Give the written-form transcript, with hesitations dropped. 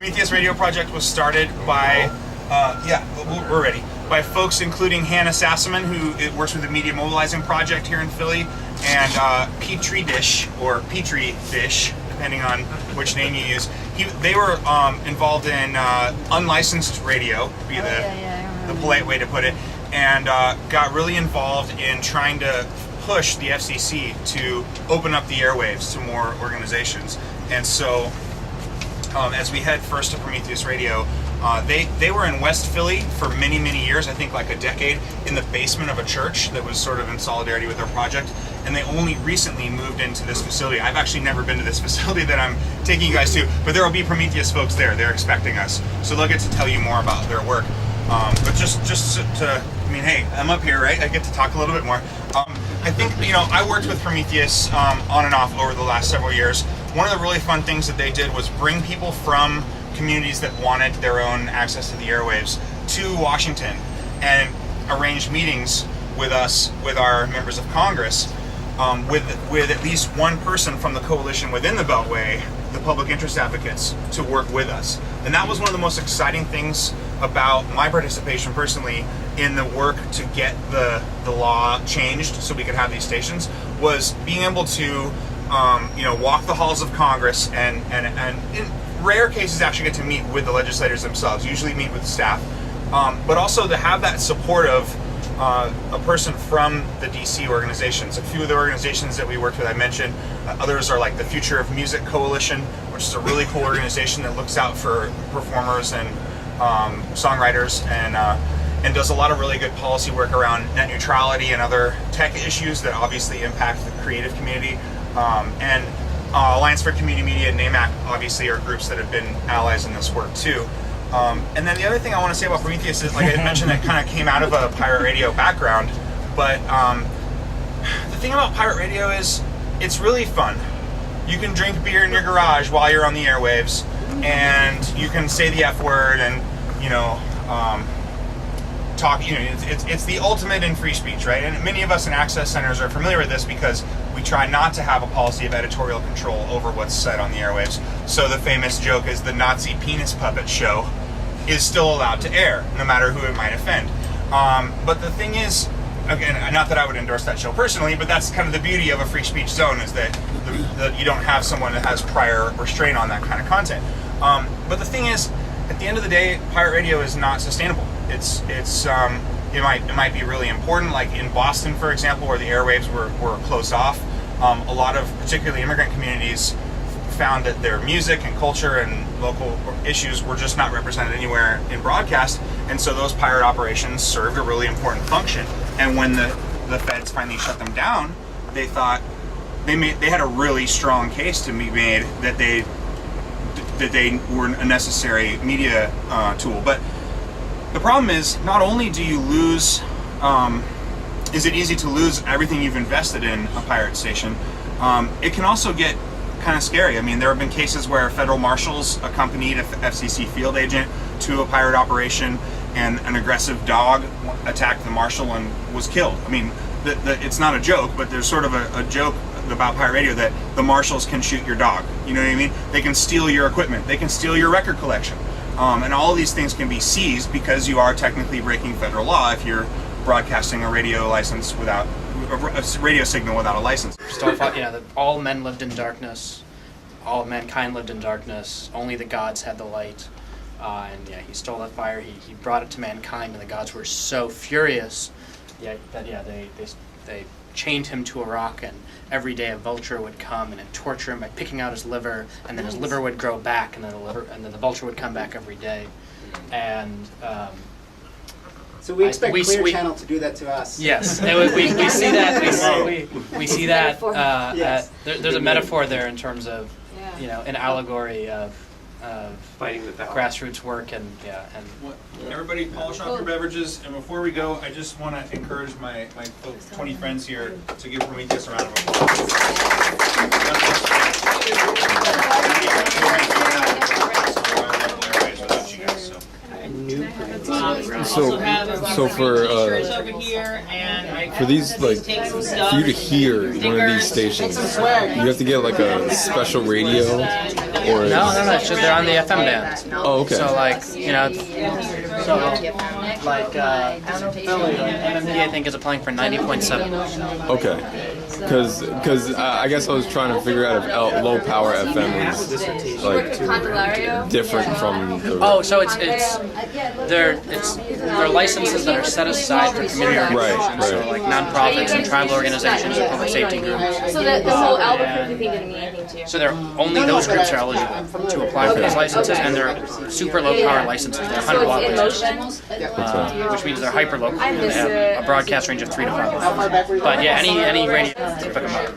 Prometheous Radio Project was started by, we're ready, by folks including Hannah Sassaman, who works with the Media Mobilizing Project here in Philly, and Petri Dish, or Petri Dish, depending on which name you use. They were involved in unlicensed radio, would be the polite way to put it, and got really involved in trying to push the FCC to open up the airwaves to more organizations. And so as we head first to Prometheous Radio, they were in West Philly for many, many years, I think like a decade, in the basement of a church that was sort of in solidarity with their project, and they only recently moved into this facility. I've actually never been to this facility that I'm taking you guys to, but there will be Prometheus folks there. They're expecting us, so they'll get to tell you more about their work. But just to, I mean, hey, I'm up here, right? I get to talk a little bit more. I think, I worked with Prometheus on and off over the last several years. One of the really fun things that they did was bring people from communities that wanted their own access to the airwaves to Washington and arrange meetings with us, with our members of Congress, with at least one person from the coalition within the Beltway, the public interest advocates, to work with us. And that was one of the most exciting things about my participation personally in the work to get the law changed so we could have these stations, was being able to walk the halls of Congress and in rare cases actually get to meet with the legislators themselves, usually meet with staff, but also to have that support of a person from the DC organizations. A few of the organizations that we worked with I mentioned, others are like the Future of Music Coalition, which is a really cool organization that looks out for performers and songwriters and does a lot of really good policy work around net neutrality and other tech issues that obviously impact the creative community. And Alliance for Community Media and NAMAC obviously are groups that have been allies in this work too. And then the other thing I want to say about Prometheus is, like I mentioned, it kind of came out of a pirate radio background, but the thing about pirate radio is it's really fun. You can drink beer in your garage while you're on the airwaves, and you can say the F word and, talk, it's the ultimate in free speech, right? And many of us in access centers are familiar with this because we try not to have a policy of editorial control over what's said on the airwaves. So the famous joke is the Nazi penis puppet show is still allowed to air, no matter who it might offend. But the thing is, again, not that I would endorse that show personally, but that's kind of the beauty of a free speech zone, is that you don't have someone that has prior restraint on that kind of content. But the thing is, at the end of the day, pirate radio is not sustainable. It might be really important, like in Boston, for example, where the airwaves were closed off. A lot of particularly immigrant communities found that their music and culture and local issues were just not represented anywhere in broadcast, and so those pirate operations served a really important function. And when the feds finally shut them down, they thought they had a really strong case to be made that they were a necessary media tool. But the problem is, not only do you lose, is it easy to lose everything you've invested in a pirate station, it can also get kind of scary. I mean, there have been cases where federal marshals accompanied an FCC field agent to a pirate operation, and an aggressive dog attacked the marshal and was killed. I mean, it's not a joke, but there's sort of a joke about pirate radio that the marshals can shoot your dog. You know what I mean? They can steal your equipment. They can steal your record collection. And all of these things can be seized because you are technically breaking federal law if you're broadcasting a radio license without a radio signal without a license. All men lived in darkness. All mankind lived in darkness. Only the gods had the light. He stole that fire. He brought it to mankind, and the gods were so furious that they chained him to a rock, and every day a vulture would come and torture him by picking out his liver, and then his liver would grow back, and then the vulture would come back every day. And so we expect Clear Channel to do that to us. Yes, we see that. We see that. Yes. There's a metaphor there in terms of, an allegory of fighting the power. Grassroots work and. Everybody polish off your beverages, and before we go, I just want to encourage my 20 friends here to give Prometheus a round of applause. So for these, like, for you to hear one of these stations, you have to get like a special radio or? No. It's just they're on the FM band. Oh, okay. So like Philly, MMP I think is applying for 90.7. Okay. Because I guess I was trying to figure out if low power FM is like different from the. Oh, so they're licenses that are set aside for community organizations, right. so like nonprofits and tribal organizations and public safety groups. So the whole Albuquerque thing didn't mean anything to you. So they're only those groups are eligible to apply for these licenses, and they're super low power licenses. They're 100 watt licenses, which means they're hyper local. They have a broadcast range of 3 to 5 miles. But yeah, any radio, pick them up.